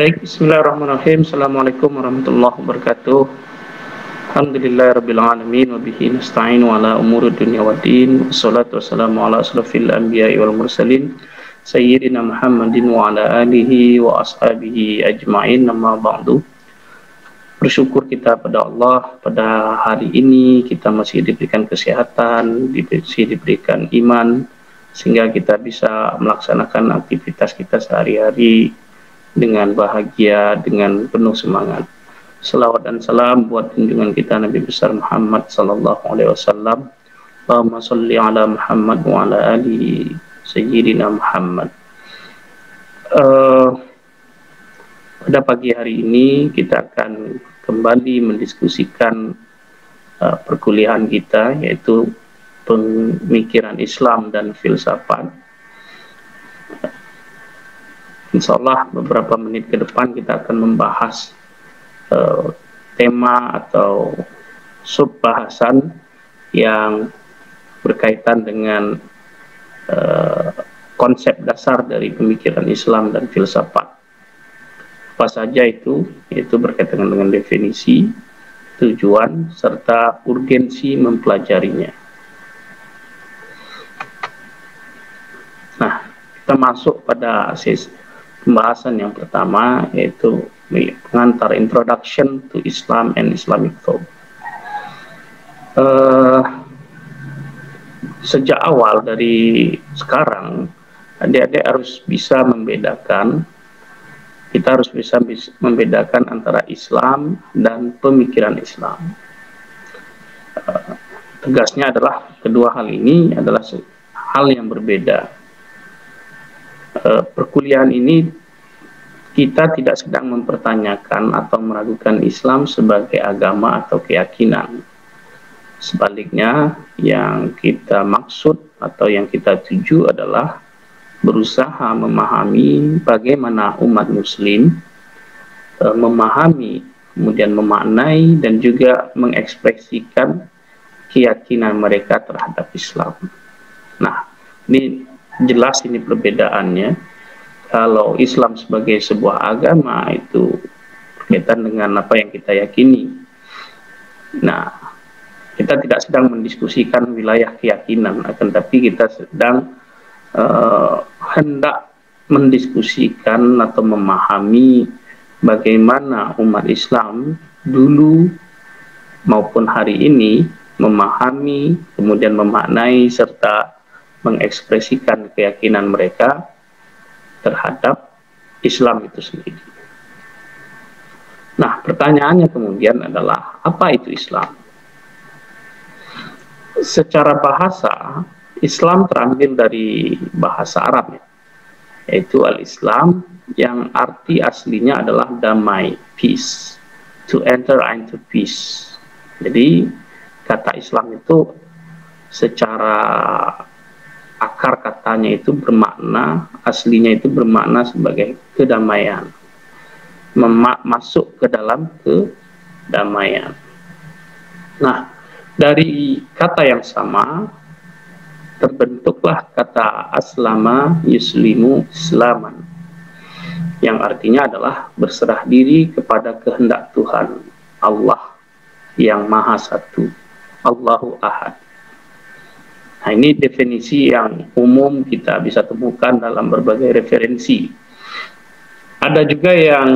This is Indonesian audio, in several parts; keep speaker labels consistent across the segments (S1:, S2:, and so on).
S1: Baik, bismillahirrahmanirrahim. Assalamualaikum warahmatullahi wabarakatuh. Alhamdulillahirrabbilalamin. Wabihi nasta'inu ala umuri dunia wa din. Wassalatu wassalamu ala asrafil anbiya'i wal mursalin Sayyidina Muhammadin wa ala alihi wa ashabihi ajma'in. Amma ba'du. Bersyukur kita pada Allah, pada hari ini kita masih diberikan kesehatan, masih diberikan iman, sehingga kita bisa melaksanakan aktivitas kita sehari-hari dengan bahagia, dengan penuh semangat. Salawat dan salam buat junjungan kita Nabi besar Muhammad sallallahu alaihi wasallam. Allahumma shalli ala Muhammad wa ala ali sayyidina Muhammad. Pada pagi hari ini kita akan kembali mendiskusikan perkuliahan kita, yaitu pemikiran Islam dan filsafat. Insya Allah beberapa menit ke depan kita akan membahas tema atau sub bahasan yang berkaitan dengan konsep dasar dari pemikiran Islam dan filsafat. Apa saja itu? Yaitu berkaitan dengan definisi, tujuan, serta urgensi mempelajarinya. Nah, kita masuk pada sesi pembahasan yang pertama, yaitu pengantar Introduction to Islam and Islamic Thought. Sejak awal dari sekarang, adik-adik harus bisa membedakan, kita harus bisa membedakan antara Islam dan pemikiran Islam. Tegasnya adalah kedua hal ini adalah hal yang berbeda. Perkuliahan ini kita tidak sedang mempertanyakan atau meragukan Islam sebagai agama atau keyakinan. Sebaliknya, yang kita maksud atau yang kita tuju adalah berusaha memahami bagaimana umat muslim memahami, kemudian memaknai dan juga mengekspresikan keyakinan mereka terhadap Islam. Nah, ini jelas ini perbedaannya. Kalau Islam sebagai sebuah agama itu berkaitan dengan apa yang kita yakini. Nah, kita tidak sedang mendiskusikan wilayah keyakinan, akan tapi kita sedang hendak mendiskusikan atau memahami bagaimana umat Islam dulu maupun hari ini memahami, kemudian memaknai serta mengekspresikan keyakinan mereka terhadap Islam itu sendiri. Nah, pertanyaannya kemudian adalah, apa itu Islam? Secara bahasa, Islam terambil dari bahasa Arab, yaitu al-Islam, yang arti aslinya adalah damai, peace, to enter into peace. Jadi, kata Islam itu secara akar katanya itu bermakna, aslinya itu bermakna sebagai kedamaian, masuk ke dalam kedamaian. Nah, dari kata yang sama terbentuklah kata aslama yuslimu islaman, yang artinya adalah berserah diri kepada kehendak Tuhan Allah yang Maha Satu, Allahu Ahad. Nah, ini definisi yang umum kita bisa temukan dalam berbagai referensi. Ada juga yang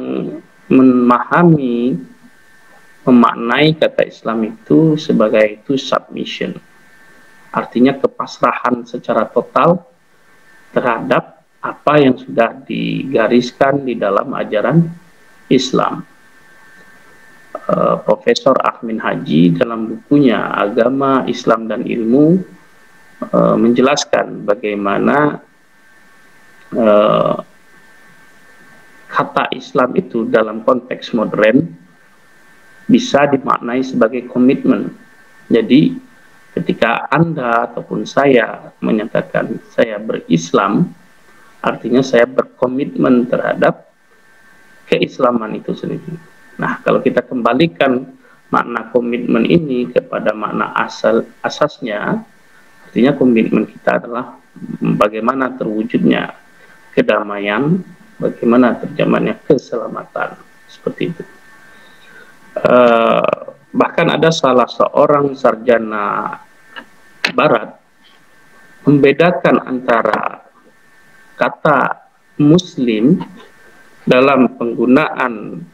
S1: memahami, memaknai kata Islam itu sebagai itu submission. Artinya kepasrahan secara total terhadap apa yang sudah digariskan di dalam ajaran Islam. Profesor Ahmin Haji dalam bukunya Agama, Islam, dan Ilmu menjelaskan bagaimana kata Islam itu dalam konteks modern bisa dimaknai sebagai komitmen. Jadi ketika Anda ataupun saya menyatakan saya berislam, artinya saya berkomitmen terhadap keislaman itu sendiri. Nah, kalau kita kembalikan makna komitmen ini kepada makna asasnya, artinya komitmen kita adalah bagaimana terwujudnya kedamaian Bagaimana terjemahannya keselamatan seperti itu. Bahkan ada salah seorang sarjana Barat membedakan antara kata Muslim dalam penggunaan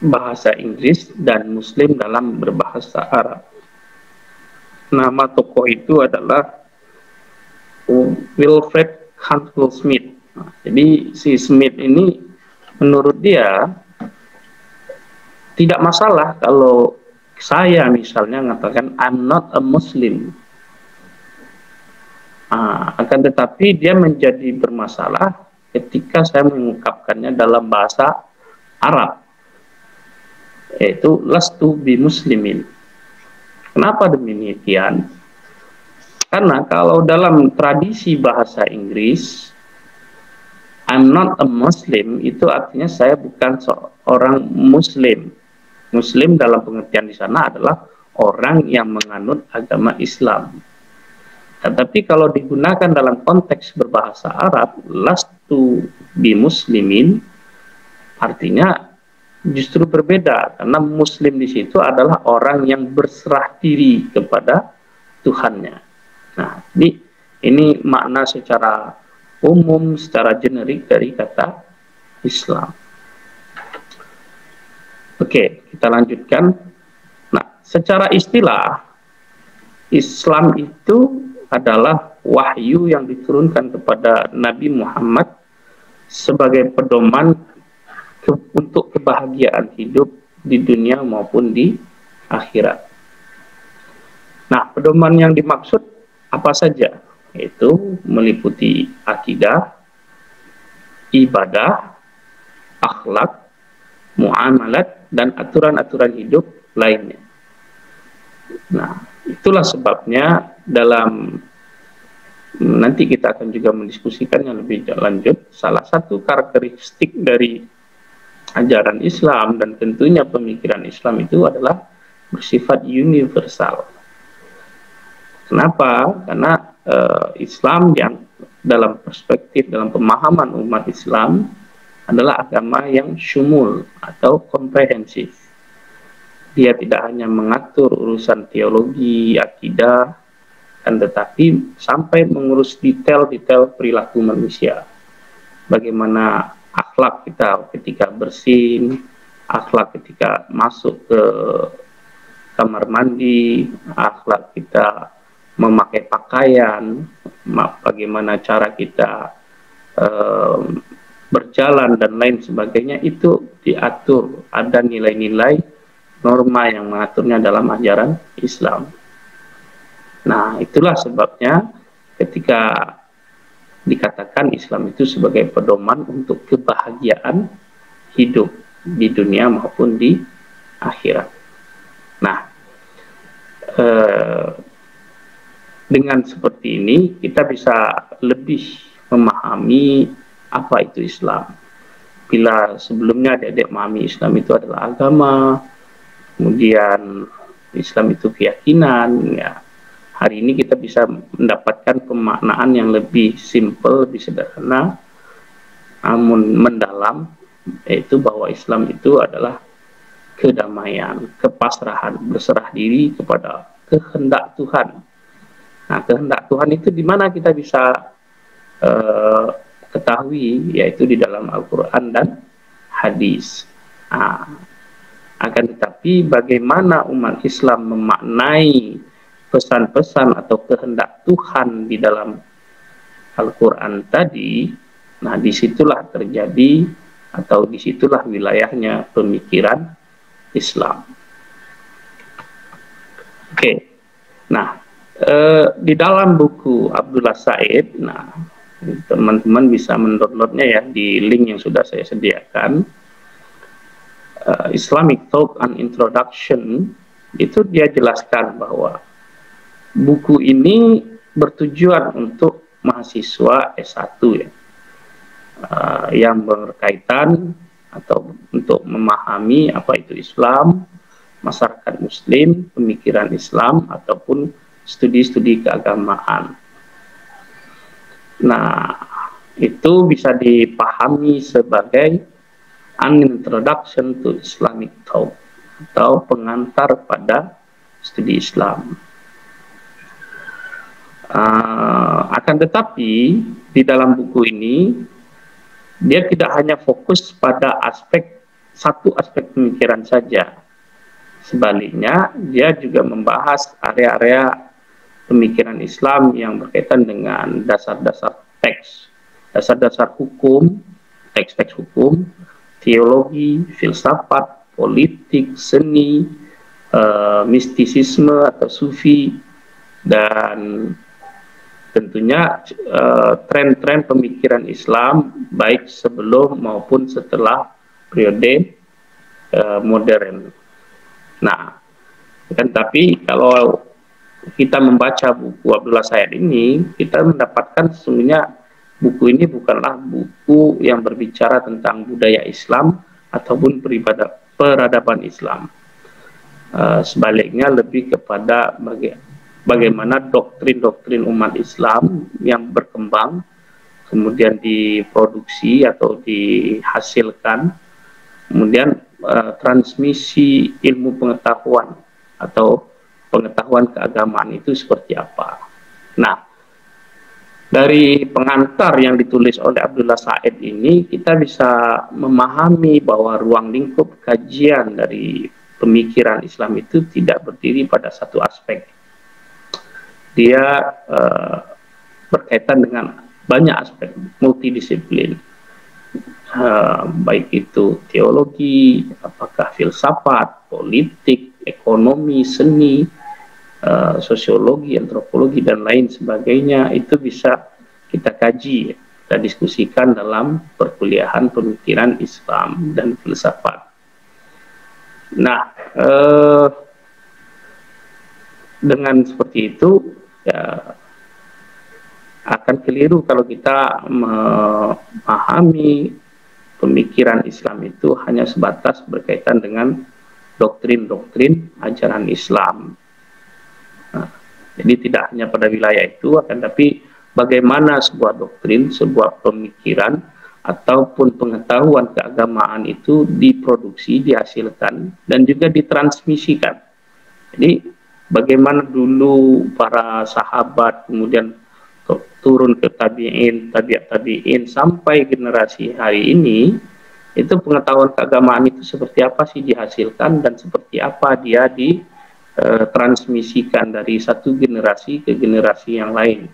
S1: bahasa Inggris dan Muslim dalam berbahasa Arab. Nama tokoh itu adalah Wilfred Cantwell Smith. Nah, jadi si Smith ini menurut dia tidak masalah kalau saya misalnya mengatakan I'm not a Muslim. Akan tetapi dia menjadi bermasalah ketika saya mengungkapkannya dalam bahasa Arab, yaitu lastu bi muslimin. Kenapa demikian? Karena kalau dalam tradisi bahasa Inggris, I'm not a Muslim, itu artinya saya bukan seorang Muslim. Muslim dalam pengertian di sana adalah orang yang menganut agama Islam. Tetapi kalau digunakan dalam konteks berbahasa Arab, lastu bi muslimin, artinya justru berbeda, karena Muslim di situ adalah orang yang berserah diri kepada Tuhannya. Nah, ini makna secara umum, secara generik dari kata Islam. Oke, kita lanjutkan. Nah, secara istilah, Islam itu adalah wahyu yang diturunkan kepada Nabi Muhammad sebagai pedoman untuk kebahagiaan hidup di dunia maupun di akhirat. Nah, pedoman yang dimaksud apa saja? Yaitu meliputi akidah, ibadah, akhlak, muamalat, dan aturan-aturan hidup lainnya. Nah, itulah sebabnya dalam nanti kita akan juga mendiskusikannya lebih lanjut. Salah satu karakteristik dari ajaran Islam dan tentunya pemikiran Islam itu adalah bersifat universal. Kenapa? Karena Islam yang dalam perspektif, dalam pemahaman umat Islam adalah agama yang syumul atau komprehensif. Dia tidak hanya mengatur urusan teologi, akidah, dan tetapi sampai mengurus detail-detail perilaku manusia. Bagaimana akhlak kita ketika bersin, akhlak ketika masuk ke kamar mandi, akhlak kita memakai pakaian, bagaimana cara kita berjalan dan lain sebagainya, itu diatur, ada nilai-nilai norma yang mengaturnya dalam ajaran Islam. Nah, itulah sebabnya ketika dikatakan Islam itu sebagai pedoman untuk kebahagiaan hidup di dunia maupun di akhirat. Nah, dengan seperti ini kita bisa lebih memahami apa itu Islam. Bila sebelumnya adik-adik memahami Islam itu adalah agama, kemudian Islam itu keyakinan, ya, hari ini kita bisa mendapatkan pemaknaan yang lebih simpel, lebih sederhana, namun mendalam, yaitu bahwa Islam itu adalah kedamaian, kepasrahan, berserah diri kepada kehendak Tuhan. Nah, kehendak Tuhan itu di mana kita bisa ketahui, yaitu di dalam Al-Quran dan hadis. Nah, akan tetapi bagaimana umat Islam memaknai pesan-pesan atau kehendak Tuhan di dalam Al-Quran tadi, nah disitulah terjadi atau disitulah wilayahnya pemikiran Islam. Oke, nah di dalam buku Abdullah Said, nah teman-teman bisa mendownloadnya ya di link yang sudah saya sediakan, Islamic Thought and Introduction, itu dia jelaskan bahwa buku ini bertujuan untuk mahasiswa S1 ya, yang berkaitan atau untuk memahami apa itu Islam, masyarakat Muslim, pemikiran Islam, ataupun studi-studi keagamaan. Nah, itu bisa dipahami sebagai an introduction to Islamic thought atau pengantar pada studi Islam. Akan tetapi di dalam buku ini dia tidak hanya fokus pada satu aspek pemikiran saja. Sebaliknya, dia juga membahas area-area pemikiran Islam yang berkaitan dengan dasar-dasar teks, dasar-dasar hukum, teks-teks hukum, teologi, filsafat, politik, seni, mistisisme atau sufi, dan tentunya tren-tren pemikiran Islam baik sebelum maupun setelah periode modern. Nah, kan tapi kalau kita membaca buku Abdullah Said ini, kita mendapatkan sesungguhnya buku ini bukanlah buku yang berbicara tentang budaya Islam ataupun peradaban Islam. Sebaliknya lebih kepada bagaimana doktrin-doktrin umat Islam yang berkembang, kemudian diproduksi atau dihasilkan, kemudian transmisi ilmu pengetahuan atau pengetahuan keagamaan itu seperti apa. Nah, dari pengantar yang ditulis oleh Abdullah Said ini, kita bisa memahami bahwa ruang lingkup kajian dari pemikiran Islam itu tidak berdiri pada satu aspek. Dia berkaitan dengan banyak aspek multidisiplin, baik itu teologi, apakah filsafat, politik, ekonomi, seni, sosiologi, antropologi, dan lain sebagainya. Itu bisa kita kaji, kita diskusikan dalam perkuliahan pemikiran Islam dan filsafat. Nah, dengan seperti itu ya akan keliru kalau kita memahami pemikiran Islam itu hanya sebatas berkaitan dengan doktrin-doktrin ajaran Islam. Nah, jadi tidak hanya pada wilayah itu, akan tapi bagaimana sebuah doktrin, sebuah pemikiran ataupun pengetahuan keagamaan itu diproduksi, dihasilkan, dan juga ditransmisikan. Jadi bagaimana dulu para sahabat kemudian turun ke tabi'in, tabi'in sampai generasi hari ini, itu pengetahuan keagamaan itu seperti apa sih dihasilkan dan seperti apa dia ditransmisikan dari satu generasi ke generasi yang lain.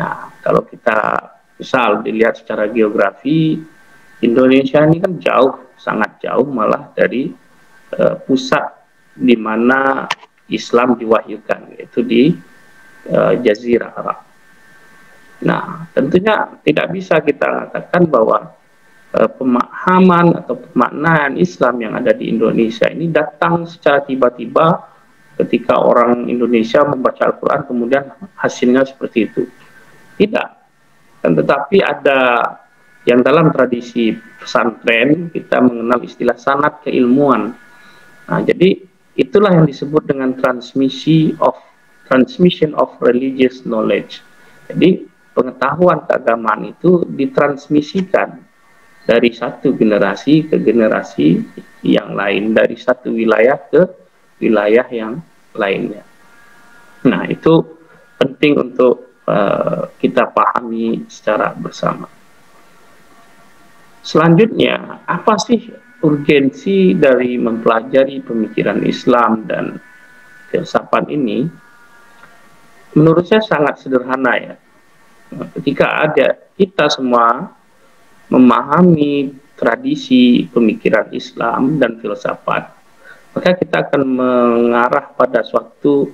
S1: Nah, kalau kita misal dilihat secara geografi, Indonesia ini kan jauh, sangat jauh malah dari pusat di mana Islam diwahyukan, yaitu di Jazirah Arab. Nah, tentunya tidak bisa kita katakan bahwa pemahaman atau pemaknaan Islam yang ada di Indonesia ini datang secara tiba-tiba ketika orang Indonesia membaca Al-Quran kemudian hasilnya seperti itu. Tidak. Dan tetapi ada yang dalam tradisi pesantren kita mengenal istilah sanad keilmuan. Nah, jadi itulah yang disebut dengan transmission of religious knowledge. Jadi pengetahuan keagamaan itu ditransmisikan dari satu generasi ke generasi yang lain, dari satu wilayah ke wilayah yang lainnya. Nah, itu penting untuk kita pahami secara bersama. Selanjutnya, apa sih urgensi dari mempelajari pemikiran Islam dan filsafat ini? Menurut saya sangat sederhana ya. Ketika ada kita semua memahami tradisi pemikiran Islam dan filsafat, maka kita akan mengarah pada suatu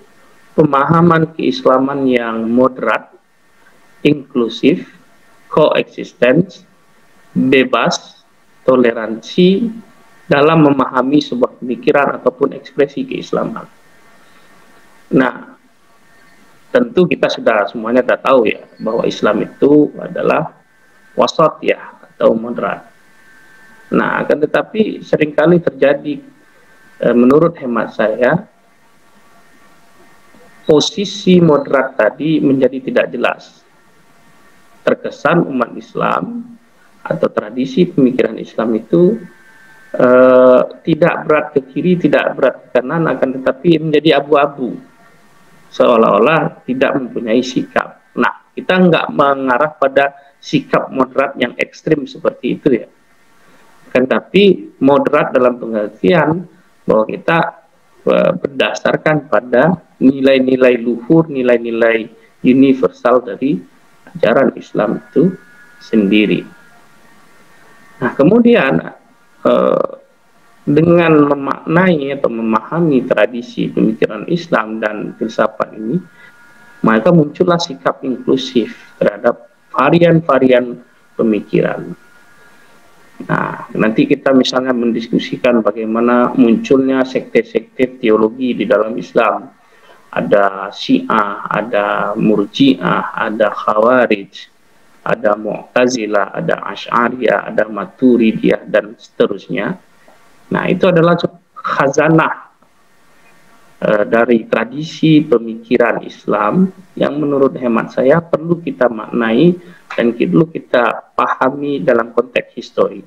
S1: pemahaman keislaman yang moderat, inklusif, koeksistens, bebas, toleransi dalam memahami sebuah pemikiran ataupun ekspresi keislaman. Nah, tentu kita semuanya sudah tahu ya bahwa Islam itu adalah wasat ya atau moderat. Nah, akan tetapi seringkali terjadi menurut hemat saya posisi moderat tadi menjadi tidak jelas. terkesan umat Islam atau tradisi pemikiran Islam itu tidak berat ke kiri, tidak berat ke kanan, akan tetapi menjadi abu-abu, seolah-olah tidak mempunyai sikap. Nah, kita nggak mengarah pada sikap moderat yang ekstrim seperti itu ya, kan, tapi moderat dalam pengertian bahwa kita berdasarkan pada nilai-nilai luhur, nilai-nilai universal dari ajaran Islam itu sendiri. Nah, kemudian dengan memaknai atau memahami tradisi pemikiran Islam dan filsafat ini, maka muncullah sikap inklusif terhadap varian-varian pemikiran. Nah, nanti kita misalnya mendiskusikan bagaimana munculnya sekte-sekte teologi di dalam Islam. Ada Syiah, ada Murji'ah, ada Khawarij, ada Mu'tazilah, ada Asy'ariyah, ada Maturidiyah, dan seterusnya. Nah, itu adalah khazanah dari tradisi pemikiran Islam yang menurut hemat saya perlu kita maknai dan perlu kita pahami dalam konteks histori.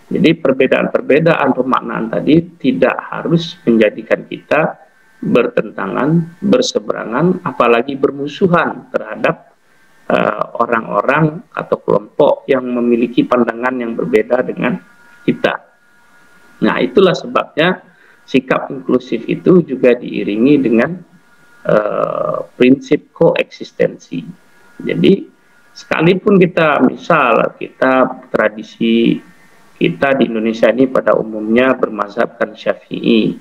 S1: Jadi perbedaan-perbedaan pemaknaan tadi tidak harus menjadikan kita bertentangan, berseberangan, apalagi bermusuhan terhadap orang-orang atau kelompok yang memiliki pandangan yang berbeda dengan kita. Nah, itulah sebabnya sikap inklusif itu juga diiringi dengan prinsip koeksistensi. Jadi, sekalipun kita tradisi kita di Indonesia ini pada umumnya bermazhabkan Syafi'i,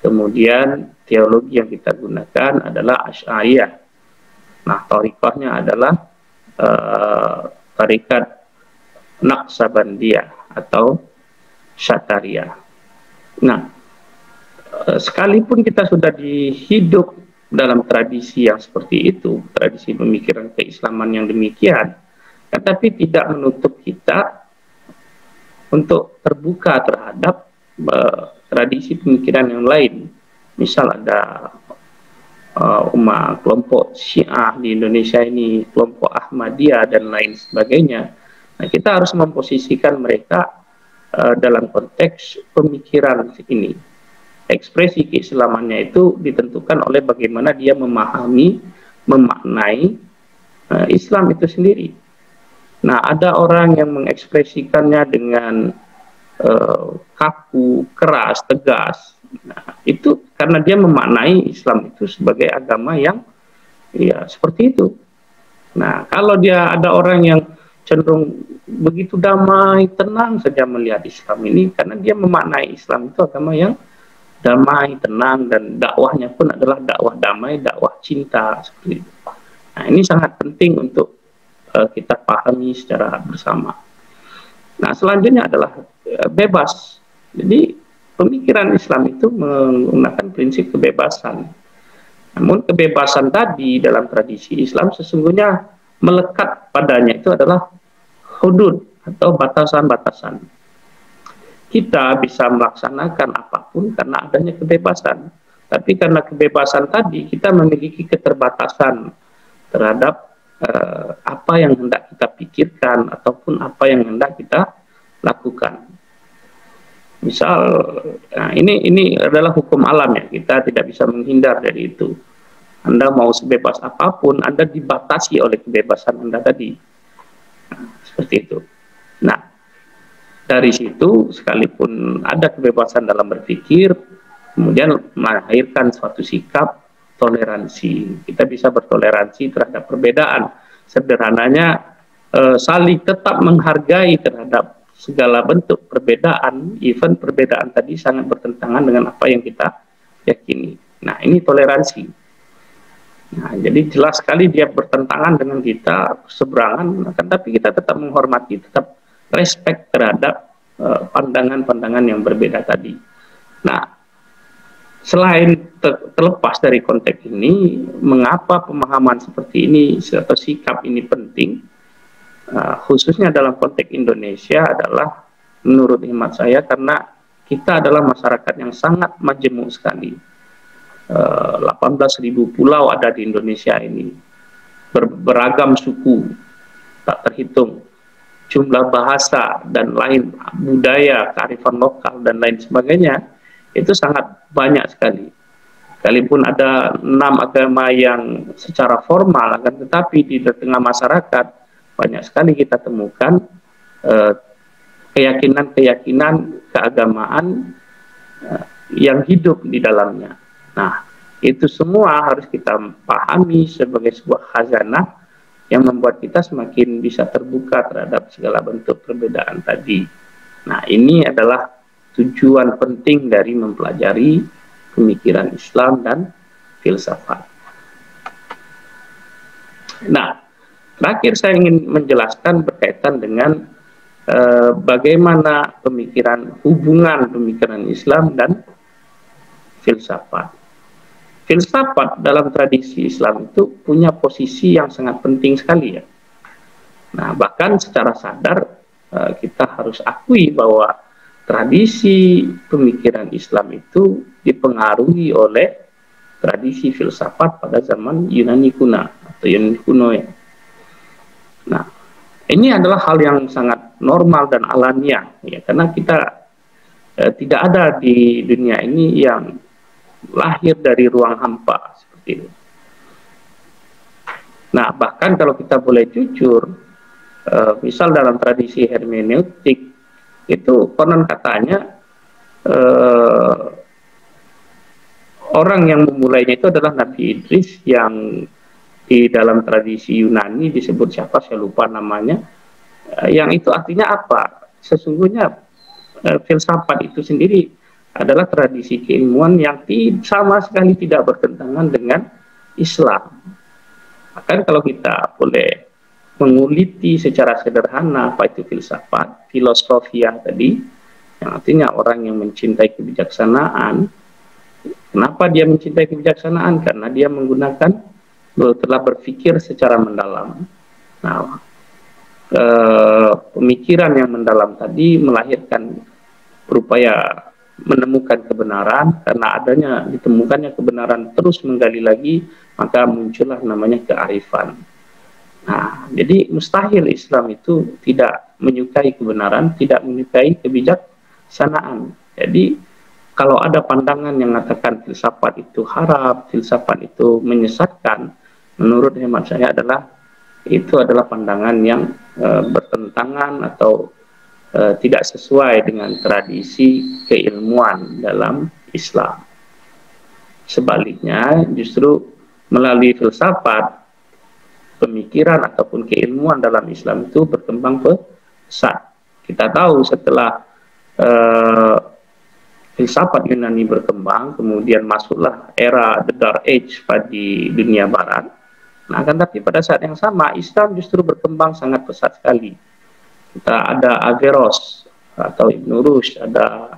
S1: kemudian teologi yang kita gunakan adalah Asy'ariyah. Nah, thariqahnya adalah tarikat Naqsabandiyah atau Syatariyah. Nah, sekalipun kita sudah hidup dalam tradisi yang seperti itu, tradisi pemikiran keislaman yang demikian, tetapi tidak menutup kita untuk terbuka terhadap tradisi pemikiran yang lain. Misal ada umat kelompok Syiah di Indonesia ini, kelompok Ahmadiyah dan lain sebagainya. Nah, kita harus memposisikan mereka dalam konteks pemikiran ini. Ekspresi keislamannya itu ditentukan oleh bagaimana dia memahami, memaknai Islam itu sendiri. Nah, ada orang yang mengekspresikannya dengan kaku, keras, tegas. Nah, itu karena dia memaknai Islam itu sebagai agama yang ya seperti itu. Nah, kalau dia ada orang yang cenderung begitu damai, tenang saja melihat Islam ini, karena dia memaknai Islam itu agama yang damai, tenang, dan dakwahnya pun adalah dakwah damai, dakwah cinta, seperti itu. Nah, ini sangat penting untuk kita pahami secara bersama. Nah, selanjutnya adalah bebas. Jadi pemikiran Islam itu menggunakan prinsip kebebasan. Namun kebebasan tadi dalam tradisi Islam sesungguhnya melekat padanya itu adalah hudud atau batasan-batasan. Kita bisa melaksanakan apapun karena adanya kebebasan. Tapi karena kebebasan tadi kita memiliki keterbatasan terhadap apa yang hendak kita pikirkan ataupun apa yang hendak kita lakukan. Misal, nah ini adalah hukum alam ya, kita tidak bisa menghindar dari itu. Anda mau sebebas apapun, Anda dibatasi oleh kebebasan Anda tadi. Nah, seperti itu. Nah, dari situ sekalipun ada kebebasan dalam berpikir, kemudian melahirkan suatu sikap toleransi. Kita bisa bertoleransi terhadap perbedaan. Sederhananya saling tetap menghargai terhadap segala bentuk perbedaan, even perbedaan tadi sangat bertentangan dengan apa yang kita yakini. Nah, ini toleransi. Nah, jadi jelas sekali dia bertentangan dengan kita, seberangan, tapi kita tetap menghormati, tetap respect terhadap pandangan-pandangan yang berbeda tadi. Nah, selain terlepas dari konteks ini, mengapa pemahaman seperti ini atau sikap ini penting, khususnya dalam konteks Indonesia adalah menurut hemat saya karena kita adalah masyarakat yang sangat majemuk sekali. 18.000 pulau ada di Indonesia ini, beragam suku, tak terhitung. Jumlah bahasa dan lain, budaya, kearifan lokal dan lain sebagainya, itu sangat banyak sekali. Sekalipun ada 6 agama yang secara formal, akan tetapi di tengah masyarakat banyak sekali kita temukan keyakinan-keyakinan keagamaan yang hidup di dalamnya. Nah, itu semua harus kita pahami sebagai sebuah khazanah yang membuat kita semakin bisa terbuka terhadap segala bentuk perbedaan tadi. Nah, ini adalah tujuan penting dari mempelajari pemikiran Islam dan filsafat. Nah, terakhir saya ingin menjelaskan berkaitan dengan bagaimana hubungan pemikiran Islam dan filsafat. Filsafat dalam tradisi Islam itu punya posisi yang sangat penting sekali ya. Nah, bahkan secara sadar kita harus akui bahwa tradisi pemikiran Islam itu dipengaruhi oleh tradisi filsafat pada zaman Yunani kuno atau Yunani kuno ya. Nah, ini adalah hal yang sangat normal dan alamiah ya, karena kita tidak ada di dunia ini yang lahir dari ruang hampa seperti itu. Nah, bahkan kalau kita boleh jujur, misal dalam tradisi hermeneutik itu konon katanya orang yang memulainya itu adalah Nabi Idris, yang di dalam tradisi Yunani disebut siapa saya lupa namanya, yang itu artinya apa? Sesungguhnya filsafat itu sendiri adalah tradisi keilmuan yang sama sekali tidak bertentangan dengan Islam. Bahkan kalau kita boleh menguliti secara sederhana apa itu filsafat, filosofia tadi, yang artinya orang yang mencintai kebijaksanaan. Kenapa dia mencintai kebijaksanaan? Karena dia telah berpikir secara mendalam. Nah, pemikiran yang mendalam tadi melahirkan berupaya menemukan kebenaran. Karena adanya ditemukannya kebenaran terus menggali lagi, maka muncullah namanya kearifan. Nah, jadi mustahil Islam itu tidak menyukai kebenaran, tidak menyukai kebijaksanaan. Jadi kalau ada pandangan yang mengatakan filsafat itu haram, filsafat itu menyesatkan, menurut hemat saya itu adalah pandangan yang bertentangan atau tidak sesuai dengan tradisi keilmuan dalam Islam. Sebaliknya, justru melalui filsafat, pemikiran ataupun keilmuan dalam Islam itu berkembang pesat. Kita tahu setelah filsafat Yunani berkembang, kemudian masuklah era the Dark Age di dunia Barat. Nah, akan tapi pada saat yang sama Islam justru berkembang sangat pesat sekali. Kita ada Averroes atau Ibn Rushd, ada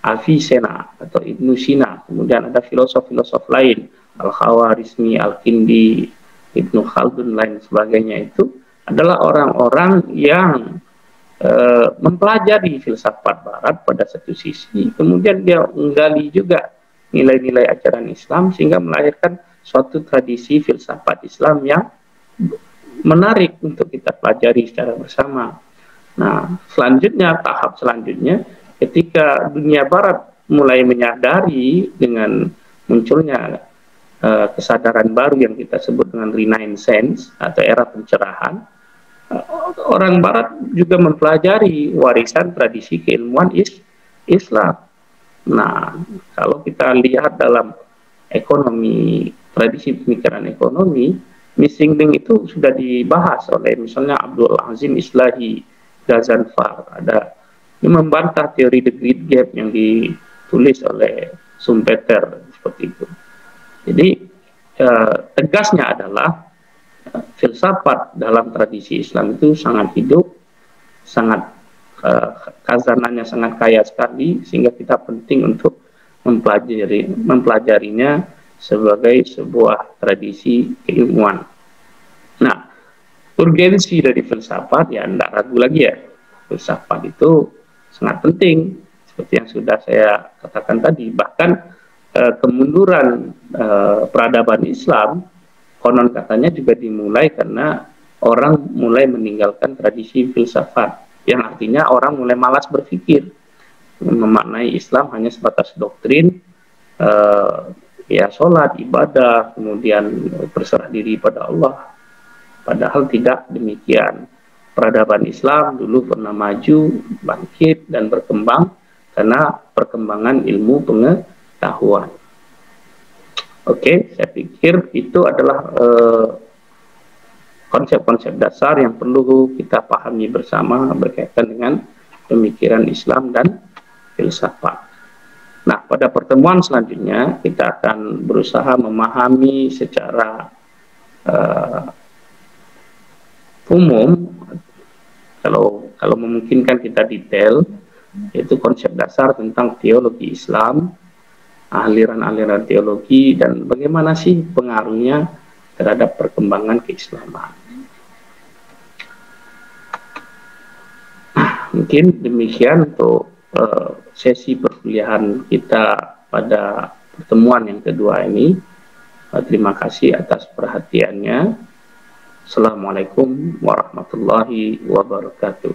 S1: Avicenna atau Ibn Sina, kemudian ada filosof-filosof lain, Al-Khawarizmi, Al-Kindi, Ibnu Khaldun, lain sebagainya. Itu adalah orang-orang yang mempelajari filsafat Barat pada satu sisi, kemudian dia menggali juga nilai-nilai ajaran Islam sehingga melahirkan suatu tradisi filsafat Islam yang menarik untuk kita pelajari secara bersama. Nah, selanjutnya, tahap selanjutnya, ketika dunia Barat mulai menyadari dengan munculnya kesadaran baru yang kita sebut dengan Renaissance atau era pencerahan, orang Barat juga mempelajari warisan tradisi keilmuan Islam. Nah, kalau kita lihat dalam ekonomi, tradisi pemikiran ekonomi, missing link itu sudah dibahas oleh misalnya Abdul Azim Islahi, Ghazanfar, ada yang membantah teori the Great Gap yang ditulis oleh Schumpeter seperti itu. Jadi tegasnya adalah filsafat dalam tradisi Islam itu sangat hidup, sangat khazanahnya sangat kaya sekali, sehingga kita penting untuk mempelajarinya sebagai sebuah tradisi keilmuan. Nah, urgensi dari filsafat ya tidak ragu lagi ya, filsafat itu sangat penting seperti yang sudah saya katakan tadi. Bahkan kemunduran peradaban Islam konon katanya juga dimulai karena orang mulai meninggalkan tradisi filsafat, yang artinya orang mulai malas berpikir, memaknai Islam hanya sebatas doktrin, ya sholat, ibadah, kemudian berserah diri pada Allah. Padahal tidak demikian. Peradaban Islam dulu pernah maju, bangkit, dan berkembang karena perkembangan ilmu pengetahuan. Oke, saya pikir itu adalah konsep-konsep dasar yang perlu kita pahami bersama berkaitan dengan pemikiran Islam dan filsafat. Nah, pada pertemuan selanjutnya kita akan berusaha memahami secara umum, kalau memungkinkan kita detail, yaitu konsep dasar tentang teologi Islam, aliran-aliran teologi, dan bagaimana sih pengaruhnya terhadap perkembangan keislaman. Mungkin demikian untuk sesi perkuliahan kita pada pertemuan yang kedua ini. Terima kasih atas perhatiannya. Assalamualaikum warahmatullahi wabarakatuh.